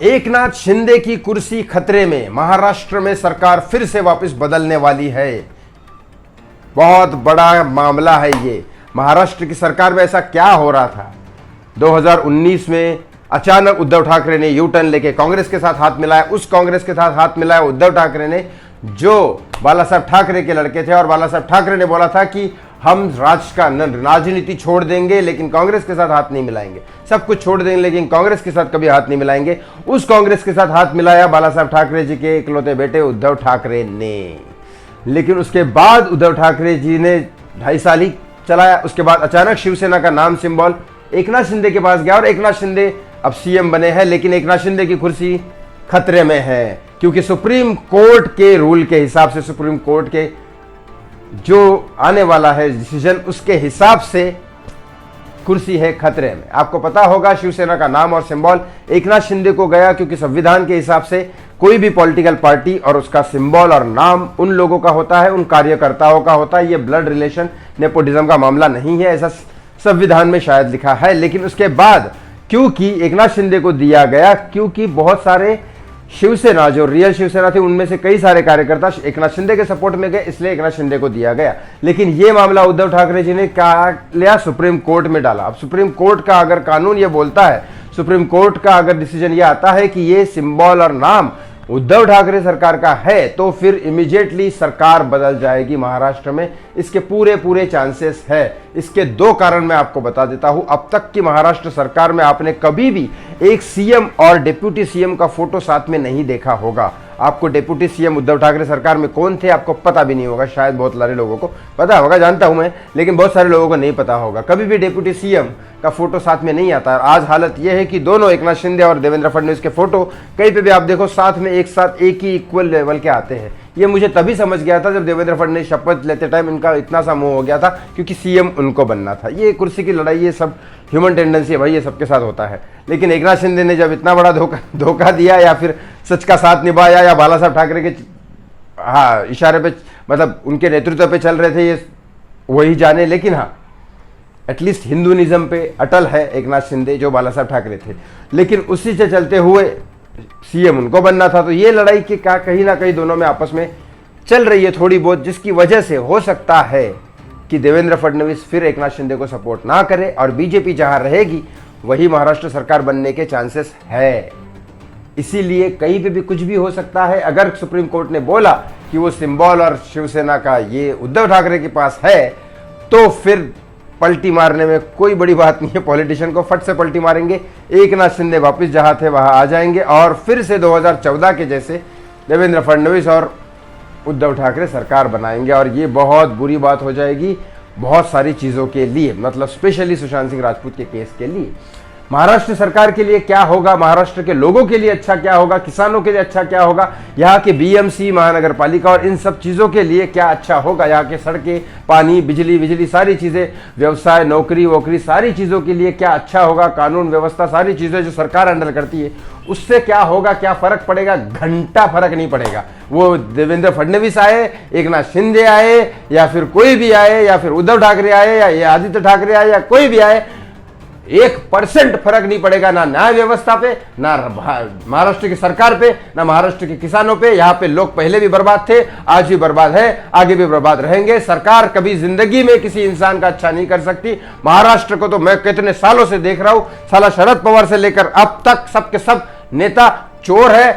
एकनाथ शिंदे की कुर्सी खतरे में, महाराष्ट्र में सरकार फिर से वापस बदलने वाली है। बहुत बड़ा मामला है ये। महाराष्ट्र की सरकार में ऐसा क्या हो रहा था? 2019 में अचानक उद्धव ठाकरे ने यू टर्न लेके कांग्रेस के साथ हाथ मिलाया। उस कांग्रेस के साथ हाथ मिलाया उद्धव ठाकरे ने, जो बाला साहब ठाकरे के लड़के थे, और बाला साहब ठाकरे ने बोला था कि हम राजनीति छोड़ देंगे लेकिन कांग्रेस के साथ हाथ नहीं मिलाएंगे, सब कुछ छोड़ देंगे लेकिन कांग्रेस के साथ कभी हाथ नहीं मिलाएंगे। उस कांग्रेस के साथ हाथ मिलाया बाला साहब ठाकरे जी के इकलौते बेटे उद्धव ठाकरे ने। लेकिन उसके बाद उद्धव ठाकरे जी ने 2.5 साल ही चलाया। उसके बाद अचानक शिवसेना का नाम सिंबल एकनाथ शिंदे के पास गया और एकनाथ शिंदे अब सीएम बने हैं। लेकिन एकनाथ शिंदे की कुर्सी खतरे में है, क्योंकि सुप्रीम कोर्ट के रूल के हिसाब से, सुप्रीम कोर्ट के जो आने वाला है डिसीजन, उसके हिसाब से कुर्सी है खतरे में। आपको पता होगा शिवसेना का नाम और सिंबल एकनाथ शिंदे को गया, क्योंकि संविधान के हिसाब से कोई भी पॉलिटिकल पार्टी और उसका सिंबल और नाम उन लोगों का होता है, उन कार्यकर्ताओं का होता है। ये ब्लड रिलेशन, नेपोटिज्म का मामला नहीं है, ऐसा संविधान में शायद लिखा है। लेकिन उसके बाद क्योंकि एकनाथ शिंदे को दिया गया, क्योंकि बहुत सारे शिवसेना, जो रियल शिवसेना थी, उनमें से कई सारे कार्यकर्ता एकनाथ शिंदे के सपोर्ट में गए, इसलिए एकनाथ शिंदे को दिया गया। लेकिन ये मामला उद्धव ठाकरे जी ने क्या लिया, सुप्रीम कोर्ट में डाला। अब सुप्रीम कोर्ट का अगर कानून ये बोलता है, सुप्रीम कोर्ट का अगर डिसीजन ये आता है कि ये सिंबल और नाम उद्धव ठाकरे सरकार का है, तो फिर इमीडिएटली सरकार बदल जाएगी महाराष्ट्र में। इसके पूरे चांसेस है। इसके 2 कारण मैं आपको बता देता हूं। अब तक की महाराष्ट्र सरकार में आपने कभी भी एक सीएम और डिप्यूटी सीएम का फोटो साथ में नहीं देखा होगा। आपको डिप्यूटी सीएम उद्धव ठाकरे सरकार में कौन थे आपको पता भी नहीं होगा। शायद बहुत सारे लोगों को पता होगा, जानता हूं मैं, लेकिन बहुत सारे लोगों को नहीं पता होगा। कभी भी डिप्यूटी सीएम का फोटो साथ में नहीं आता। आज हालत यह है कि दोनों एकनाथ शिंदे और देवेंद्र फडणवीस के फोटो कहीं पे भी आप देखो साथ में, एक साथ एक ही इक्वल लेवल के आते हैं। ये मुझे तभी समझ गया था जब देवेंद्र फडणवीस शपथ लेते टाइम इनका इतना सा मुंह हो गया था, क्योंकि सीएम उनको बनना था। ये कुर्सी की लड़ाई, ये सब ह्यूमन टेंडेंसी है भाई, ये सबके साथ होता है। लेकिन एकनाथ शिंदे ने जब इतना बड़ा धोखा दिया, या फिर सच का साथ निभाया, या बाला साहब ठाकरे के इशारे पे, मतलब उनके नेतृत्व पे चल रहे थे, ये वही जाने। लेकिन हाँ, एटलीस्ट हिंदुइज्म पे अटल है एकनाथ शिंदे, जो बाला साहब ठाकरे थे। लेकिन उसी से चलते हुए सीएम उनको बनना था। तो ये लड़ाई के कहीं ना कहीं दोनों में आपस में चल रही है थोड़ी बहुत, जिसकी वजह से हो सकता है कि देवेंद्र फडणवीस फिर एकनाथ शिंदे को सपोर्ट ना करे, और बीजेपी जहां रहेगी वही महाराष्ट्र सरकार बनने के चांसेस है। इसीलिए कहीं पे भी कुछ भी हो सकता है। अगर सुप्रीम कोर्ट ने बोला कि वो सिंबल और शिवसेना का ये उद्धव ठाकरे के पास है, तो फिर पलटी मारने में कोई बड़ी बात नहीं है। पॉलिटिशियन को फट से पलटी मारेंगे, एकनाथ शिंदे वापस जहां थे वहां आ जाएंगे, और फिर से 2014 के जैसे देवेंद्र फडणवीस और उद्धव ठाकरे सरकार बनाएंगे। और ये बहुत बुरी बात हो जाएगी बहुत सारी चीज़ों के लिए, मतलब स्पेशली सुशांत सिंह राजपूत के केस के लिए। महाराष्ट्र सरकार के लिए क्या होगा, महाराष्ट्र के लोगों के लिए अच्छा क्या होगा, किसानों के लिए अच्छा क्या होगा, यहाँ के बीएमसी, महानगर पालिका और इन सब चीज़ों के लिए क्या अच्छा होगा, यहाँ के सड़कें, पानी, बिजली सारी चीज़ें, व्यवसाय, नौकरी वोकरी, सारी चीज़ों के लिए क्या अच्छा होगा, कानून व्यवस्था, सारी चीज़ें जो सरकार हैंडल करती है, उससे क्या होगा, क्या फर्क पड़ेगा? घंटा फर्क नहीं पड़ेगा। वो देवेंद्र फडणवीस आए, एकनाथ शिंदे आए, या फिर कोई भी आए, या फिर उद्धव ठाकरे आए, या आदित्य ठाकरे आए, या कोई भी आए, 1% फर्क नहीं पड़ेगा, ना न्याय व्यवस्था पे, ना महाराष्ट्र की सरकार पे, ना महाराष्ट्र के किसानों पे। यहाँ पे लोग पहले भी बर्बाद थे, आज भी बर्बाद है, आगे भी बर्बाद रहेंगे। सरकार कभी जिंदगी में किसी इंसान का अच्छा नहीं कर सकती। महाराष्ट्र को तो मैं कितने सालों से देख रहा हूं, साला शरद पवार से लेकर अब तक सबके सब नेता चोर है,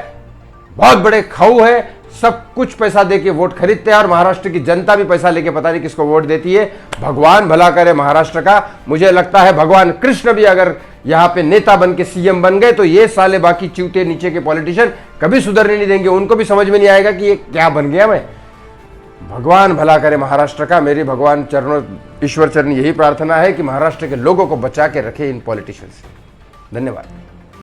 बहुत बड़े खाऊ है, सब कुछ पैसा देके वोट खरीदते हैं, और महाराष्ट्र की जनता भी पैसा लेके पता नहीं किसको वोट देती है। भगवान भला करे महाराष्ट्र का। मुझे लगता है भगवान कृष्ण भी अगर यहाँ पे नेता बन के सीएम बन गए, तो ये साले बाकी चूते नीचे के पॉलिटिशियन कभी सुधरने नहीं देंगे। उनको भी समझ में नहीं आएगा कि ये क्या बन गया मैं। भगवान भला करे महाराष्ट्र का। मेरी भगवान चरणों, ईश्वर चरण यही प्रार्थना है कि महाराष्ट्र के लोगों को बचा के रखे इन पॉलिटिशियन से। धन्यवाद।